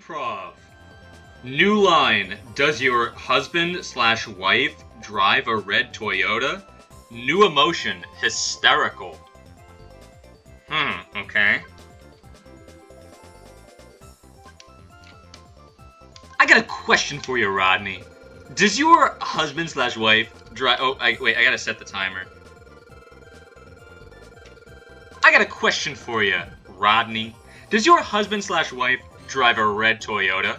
improv. New line. Does your husband/wife drive a red Toyota? New emotion. Hysterical. Okay. I got a question for you, Rodney. Does your husband/wife drive... Oh, wait, I gotta set the timer. I got a question for you, Rodney. Does your husband/wife drive a red Toyota?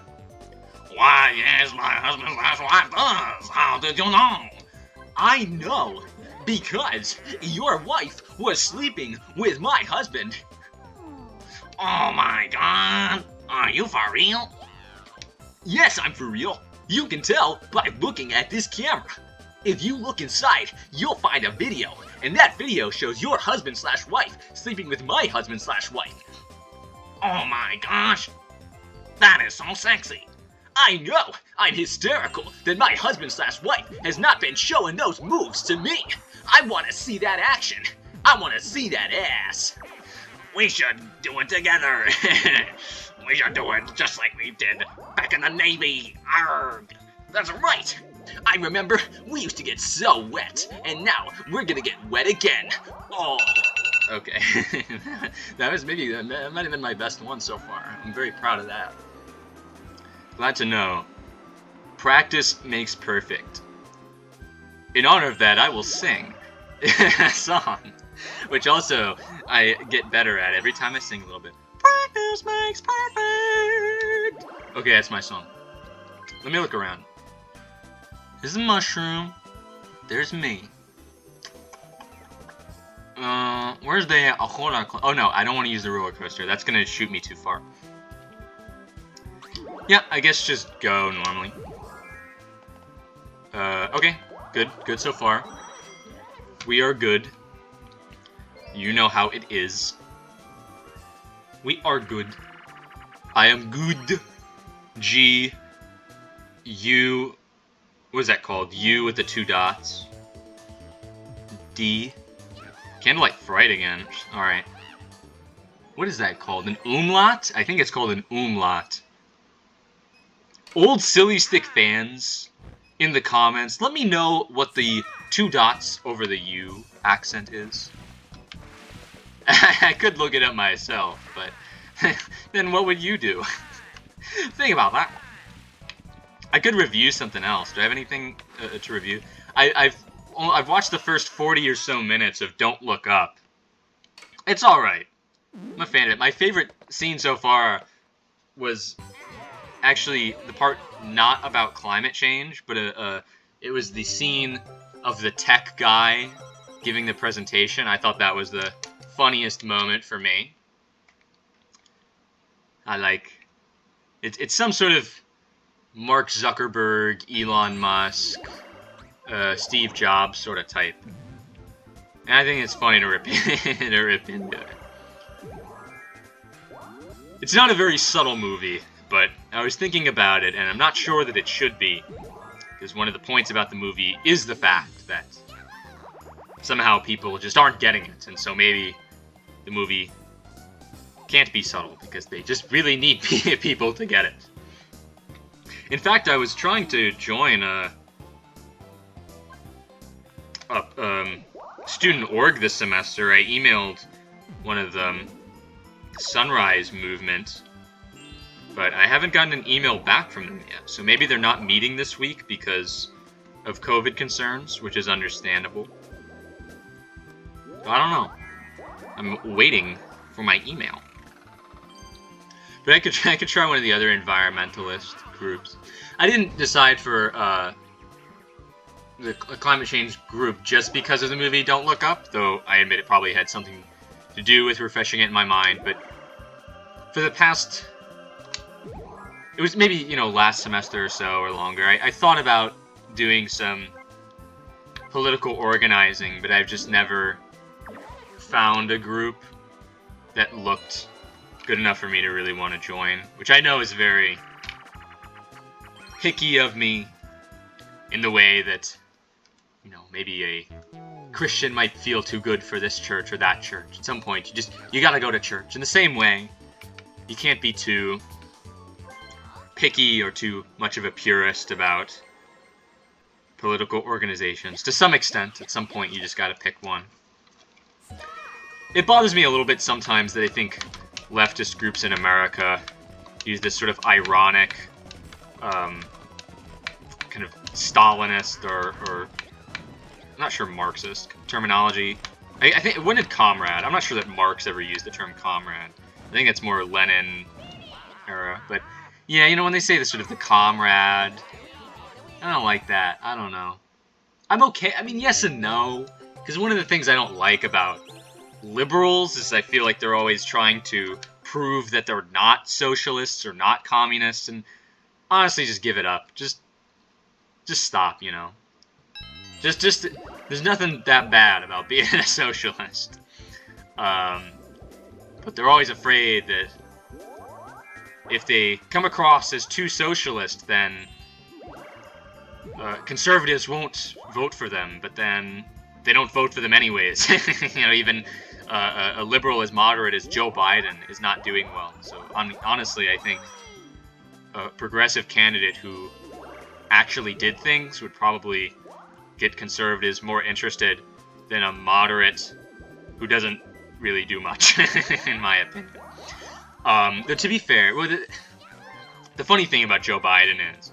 Why, yes, my husband/wife does. How did you know? I know, because your wife was sleeping with my husband. Oh my god. Are you for real? Yes, I'm for real. You can tell by looking at this camera. If you look inside, you'll find a video, and that video shows your husband/wife sleeping with my husband/wife. Oh my gosh, that is so sexy. I know, I'm hysterical that my husband/wife has not been showing those moves to me. I want to see that action. I want to see that ass. We should do it together. We should do it just like we did back in the Navy. Arrgh. That's right. I remember we used to get so wet, and now we're gonna get wet again. Oh. Okay. That might have been my best one so far. I'm very proud of that. Glad to know. Practice makes perfect. In honor of that, I will sing a song, which also I get better at every time I sing a little bit. Practice makes perfect. Okay, that's my song. Let me look around. There's a mushroom. There's me. Where's the... Oh no, I don't want to use the roller coaster. That's gonna shoot me too far. Yeah, I guess just go normally. Okay. Good so far. We are good. You know how it is. We are good. I am good. G. U. What is that called? U with the 2 dots. D. Candlelight Fright again. Alright. What is that called? An umlaut? I think it's called an umlaut. OldSillyStick fans, in the comments, let me know what the 2 dots over the U accent is. I could look it up myself, but then what would you do? Think about that. I could review something else. Do I have anything to review? I've watched the first 40 or so minutes of Don't Look Up. It's alright. I'm a fan of it. My favorite scene so far was actually the part not about climate change, but it was the scene of the tech guy giving the presentation. I thought that was the funniest moment for me. I like... It's some sort of Mark Zuckerberg, Elon Musk, Steve Jobs sort of type. And I think it's funny to rip into it. It's not a very subtle movie, but I was thinking about it, and I'm not sure that it should be, because one of the points about the movie is the fact that somehow people just aren't getting it, and so maybe the movie can't be subtle, because they just really need people to get it. In fact, I was trying to join a student org this semester. I emailed one of them, Sunrise Movement, but I haven't gotten an email back from them yet. So maybe they're not meeting this week because of COVID concerns, which is understandable. I don't know. I'm waiting for my email. But I could try one of the other environmentalist groups. I didn't decide for the climate change group just because of the movie Don't Look Up, though I admit it probably had something to do with refreshing it in my mind. But for the past, it was maybe, you know, last semester or so or longer, I thought about doing some political organizing, but I've just never found a group that looked good enough for me to really want to join, which I know is very picky of me in the way that, you know, maybe a Christian might feel too good for this church or that church. At some point, you gotta go to church. In the same way, you can't be too picky or too much of a purist about political organizations. To some extent, at some point, you just got to pick one. It bothers me a little bit sometimes that I think leftist groups in America use this sort of ironic, kind of Stalinist or I'm not sure Marxist terminology. I think when did comrade? I'm not sure that Marx ever used the term comrade. I think it's more Lenin era. But yeah, you know, when they say the sort of the comrade, I don't like that. I don't know. I'm okay. I mean, yes and no. Because one of the things I don't like about liberals is I feel like they're always trying to prove that they're not socialists or not communists. And honestly, just give it up. Just stop, you know. Just there's nothing that bad about being a socialist. But they're always afraid that if they come across as too socialist, then conservatives won't vote for them, but then they don't vote for them anyways. You know, even a liberal as moderate as Joe Biden is not doing well. So honestly, I think a progressive candidate who actually did things would probably get conservatives more interested than a moderate who doesn't really do much, in my opinion. But to be fair, well, the funny thing about Joe Biden is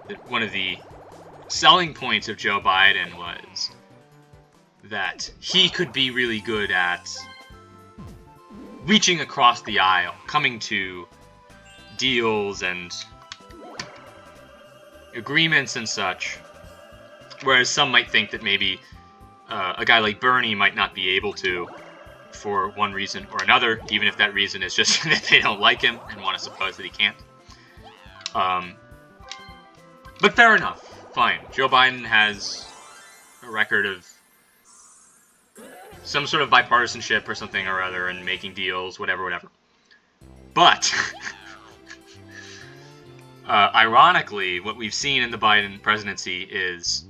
that one of the selling points of Joe Biden was that he could be really good at reaching across the aisle, coming to deals and agreements and such, whereas some might think that maybe a guy like Bernie might not be able to for one reason or another, even if that reason is just that they don't like him and want to suppose that he can't. But fair enough. Fine. Joe Biden has a record of some sort of bipartisanship or something or other and making deals, whatever. But ironically, what we've seen in the Biden presidency is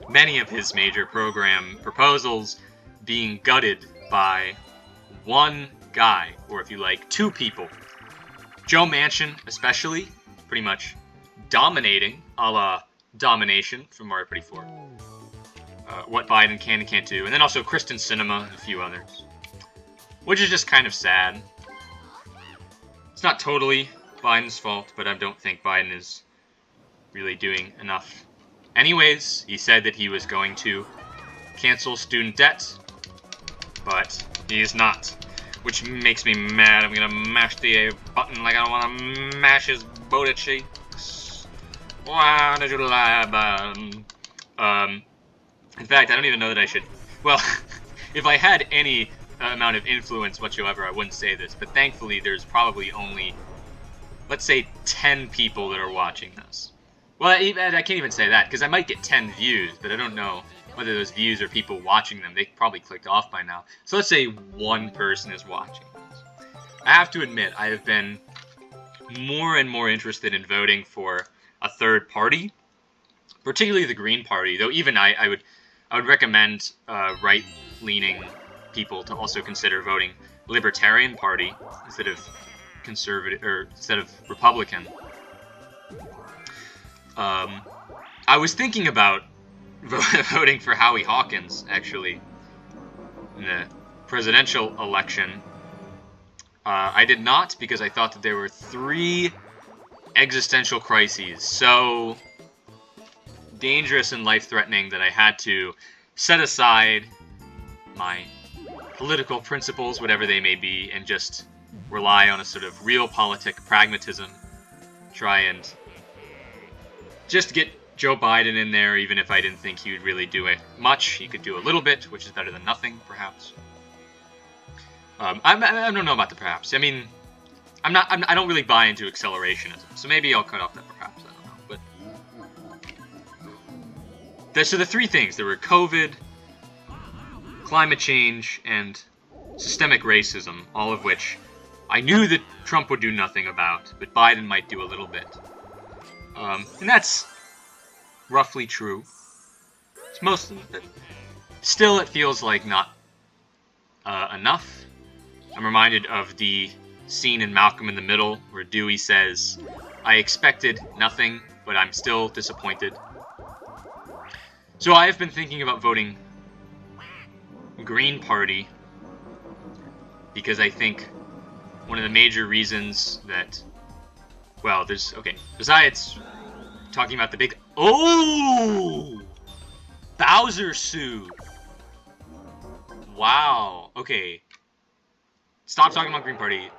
many of his major program proposals being gutted by one guy, or if you like, two people. Joe Manchin, especially, pretty much dominating, a la Domination from Mario Party 4. What Biden can and can't do. And then also Kristen Sinema and a few others. Which is just kind of sad. It's not totally Biden's fault, but I don't think Biden is really doing enough. Anyways, he said that he was going to cancel student debt, but he is not, which makes me mad. I'm gonna mash the A button like I want to mash his booty cheeks. Why did you lie about him? In fact, I don't even know that I should. Well, if I had any amount of influence whatsoever, I wouldn't say this. But thankfully, there's probably only, let's say, 10 people that are watching this. Well, I can't even say that, because I might get 10 views, but I don't know whether those views are people watching them. They probably clicked off by now. So let's say one person is watching this. I have to admit, I have been more and more interested in voting for a third party, particularly the Green Party, though even I would recommend right-leaning people to also consider voting Libertarian Party instead of conservative or instead of Republican. I was thinking about voting for Howie Hawkins, actually, in the presidential election. I did not, because I thought that there were 3 existential crises so dangerous and life-threatening that I had to set aside my political principles, whatever they may be, and just rely on a sort of realpolitik pragmatism, try and just get Joe Biden in there, even if I didn't think he would really do it much. He could do a little bit, which is better than nothing, perhaps. I don't know about the perhaps. I mean, I don't really buy into accelerationism, so maybe I'll cut off that perhaps. I don't know, but so the 3 things there were: COVID, climate change, and systemic racism, all of which I knew that Trump would do nothing about, but Biden might do a little bit. And that's roughly true. It's most of it. Still, it feels like not enough. I'm reminded of the scene in Malcolm in the Middle where Dewey says, I expected nothing, but I'm still disappointed. So I have been thinking about voting Green Party because I think one of the major reasons that, well, besides talking about the big, Bowser suit. Wow, okay. Stop talking about Green Party.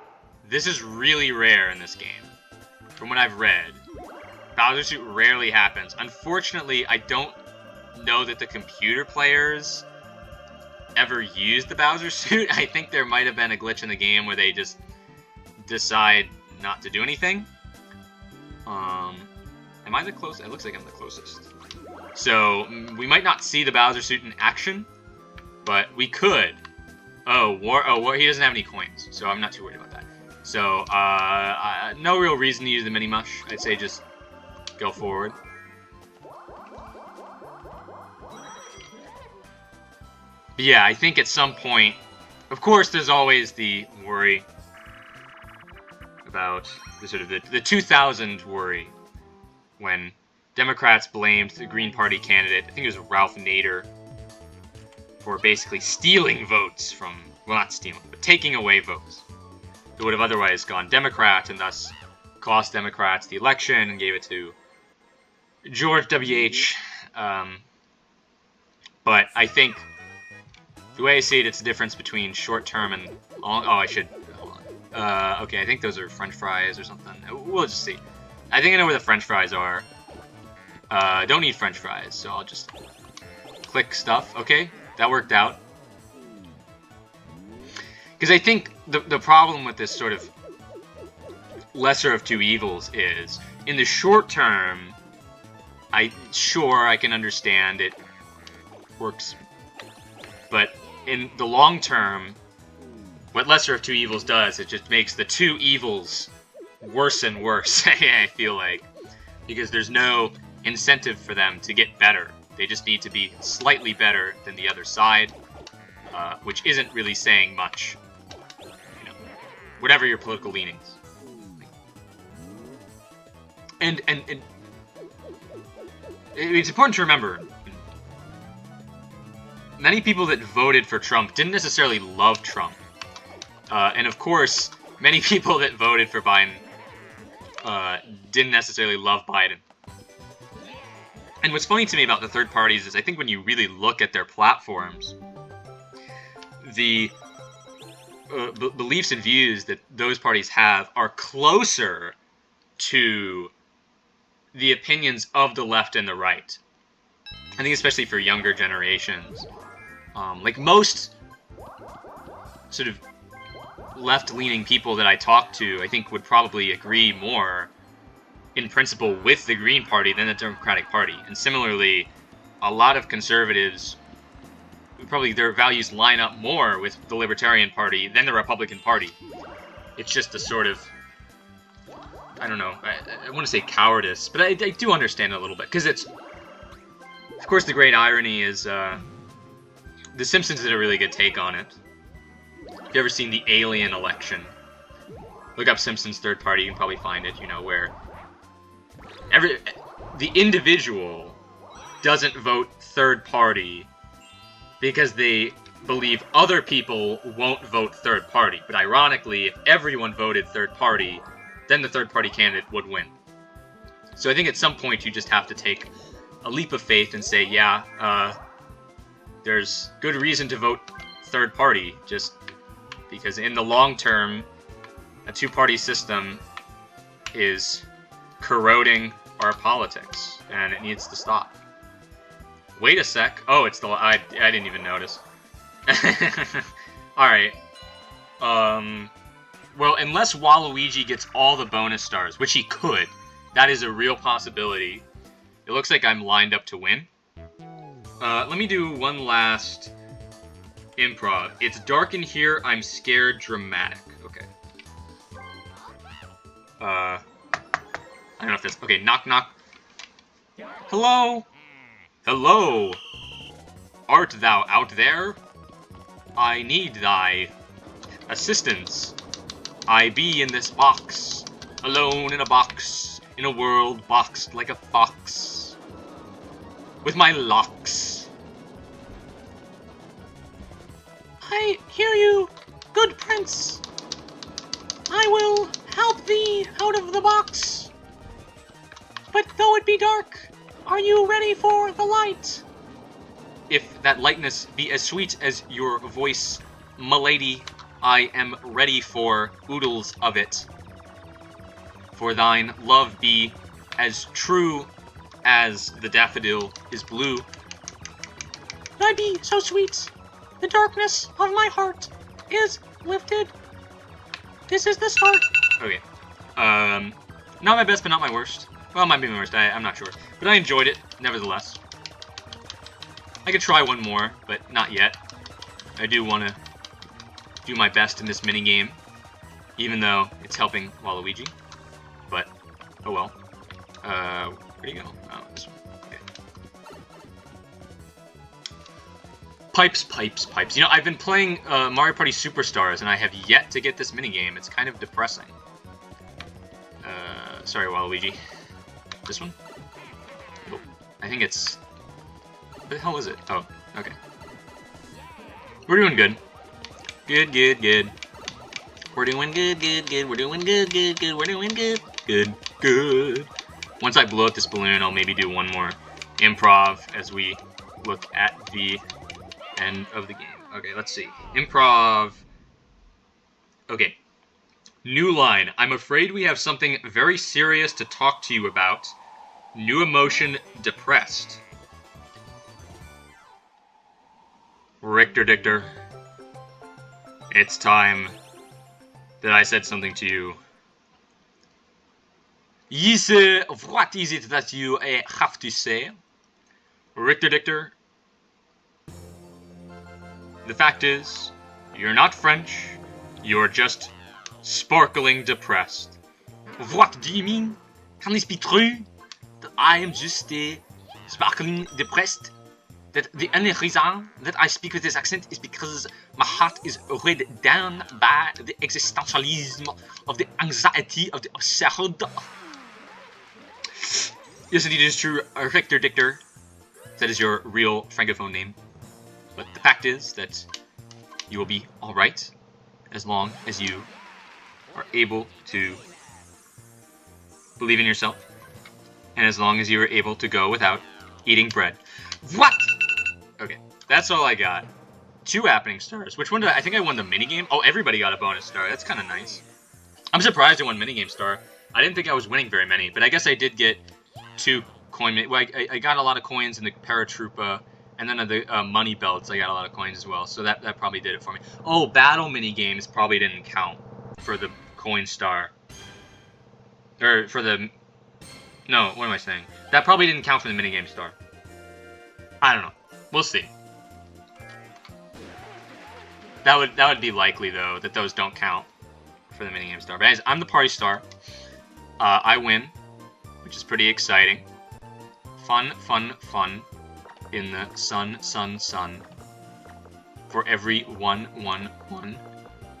This is really rare in this game. From what I've read, Bowser suit rarely happens. Unfortunately, I don't know that the computer players ever used the Bowser suit. I think there might have been a glitch in the game where they just decide not to do anything. Am I the closest? It looks like I'm the closest. So, we might not see the Bowser suit in action, but we could. He doesn't have any coins, so I'm not too worried about that. So, no real reason to use the Mini-Mush. I'd say just go forward. But yeah, I think at some point, of course, there's always the worry about the sort of the 2000 worry when Democrats blamed the Green Party candidate, I think it was Ralph Nader, for basically stealing votes from, well, not stealing, but taking away votes that would have otherwise gone Democrat and thus cost Democrats the election and gave it to George W.H. But I think the way I see it, it's the difference between short-term and long. Oh, I should. Okay, I think those are French fries or something. We'll just see. I think I know where the French fries are. Don't need French fries, so I'll just click stuff. Okay, that worked out. Because I think the problem with this sort of lesser of two evils is, in the short term, I can understand it works, but in the long term, what lesser of two evils does, it just makes the two evils worse and worse. I feel like, because there's no incentive for them to get better. They just need to be slightly better than the other side, which isn't really saying much. You know, whatever your political leanings. And it's important to remember, many people that voted for Trump didn't necessarily love Trump. And of course, many people that voted for Biden didn't necessarily love Biden. And what's funny to me about the third parties is I think when you really look at their platforms, the beliefs and views that those parties have are closer to the opinions of the left and the right. I think especially for younger generations. Like most sort of left-leaning people that I talk to, I think would probably agree more in principle with the Green Party than the Democratic Party. And similarly, a lot of conservatives, probably their values line up more with the Libertarian Party than the Republican Party. It's just a sort of, I don't know, I want to say cowardice, but I do understand it a little bit, because it's, of course, the great irony is, The Simpsons did a really good take on it. If you've ever seen the Alien election, look up Simpsons third party, you can probably find it, you know, where the individual doesn't vote third party because they believe other people won't vote third party. But ironically, if everyone voted third party, then the third party candidate would win. So I think at some point you just have to take a leap of faith and say, yeah, there's good reason to vote third party, just because in the long term, a two-party system is corroding our politics, and it needs to stop. Wait a sec. Oh, it's the... I didn't even notice. Alright. Well, unless Waluigi gets all the bonus stars, which he could, that is a real possibility. It looks like I'm lined up to win. Let me do one last improv. It's dark in here, I'm scared, dramatic. Okay. I don't know if that's... Okay, knock, knock. Hello? Hello? Art thou out there? I need thy assistance. I be in this box, alone in a box, in a world boxed like a fox, with my locks. I hear you, good prince. I will help thee out of the box. But though it be dark, are you ready for the light? If that lightness be as sweet as your voice, m'lady, I am ready for oodles of it. For thine love be as true as the daffodil is blue. I be so sweet, the darkness of my heart is lifted. This is the start. Okay. Not my best, but not my worst. Well, it might be my worst, I'm not sure. But I enjoyed it, nevertheless. I could try one more, but not yet. I do want to do my best in this minigame, even though it's helping Waluigi. But, oh well. Where'd he go? Oh, this one. Okay. Pipes, pipes, pipes. You know, I've been playing Mario Party Superstars, and I have yet to get this minigame. It's kind of depressing. Sorry, Waluigi. This one? Oh, I think it's... What the hell is it? Oh, okay. We're doing good. Good, good, good. We're doing good, good, good. We're doing good, good, good. We're doing good. Good, good. Once I blow up this balloon, I'll maybe do one more improv as we look at the end of the game. Okay, let's see. Improv. Okay. New line. I'm afraid we have something very serious to talk to you about. New emotion, depressed. Richter Dichter. It's time that I said something to you. Yes, what is it that you have to say? Richter Dichter. The fact is, you're not French. You're just sparkling depressed. What do you mean? Can this be true? That I am just sparkling depressed? That the only reason that I speak with this accent is because my heart is weighed down by the existentialism of the anxiety of the absurd. Yes, indeed, it is true, Richter Dichter. That is your real francophone name. But the fact is that you will be alright as long as you are able to believe in yourself, and as long as you are able to go without eating bread. What? Okay, that's all I got. 2 happening stars. Which one did I think I won the minigame? Oh, everybody got a bonus star. That's kind of nice. I'm surprised I won minigame star. I didn't think I was winning very many, but I guess I did get 2 coin. Well, I got a lot of coins in the Paratroopa, and then the money belts. I got a lot of coins as well, so that probably did it for me. Oh, battle minigames probably didn't count for the coin star. Or for the... No, what am I saying? That probably didn't count for the minigame star. I don't know. We'll see. That would be likely, though, that those don't count for the minigame star. But I'm the party star. I win, which is pretty exciting. Fun, fun, fun. In the sun, sun, sun. For every 1, 1, 1.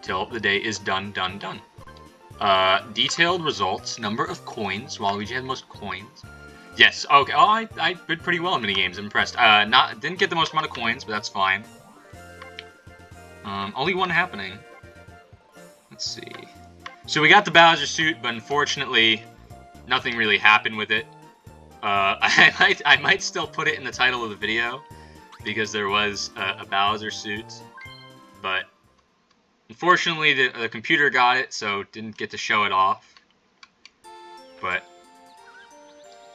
Till the day is done, done, done. Detailed results. Number of coins. Waluigi had the most coins. Yes, okay. Oh, I did pretty well in minigames. I'm impressed. Didn't get the most amount of coins, but that's fine. Only one happening. Let's see. So we got the Bowser suit, but unfortunately, nothing really happened with it. I might still put it in the title of the video, because there was a Bowser suit, but unfortunately the computer got it, so didn't get to show it off. But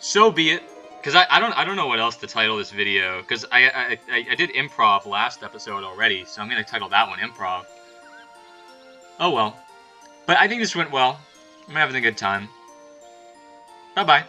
so be it, because I don't know what else to title this video, because I did improv last episode already, so I'm gonna title that one improv. Oh well, but I think this went well. I'm having a good time. Bye bye.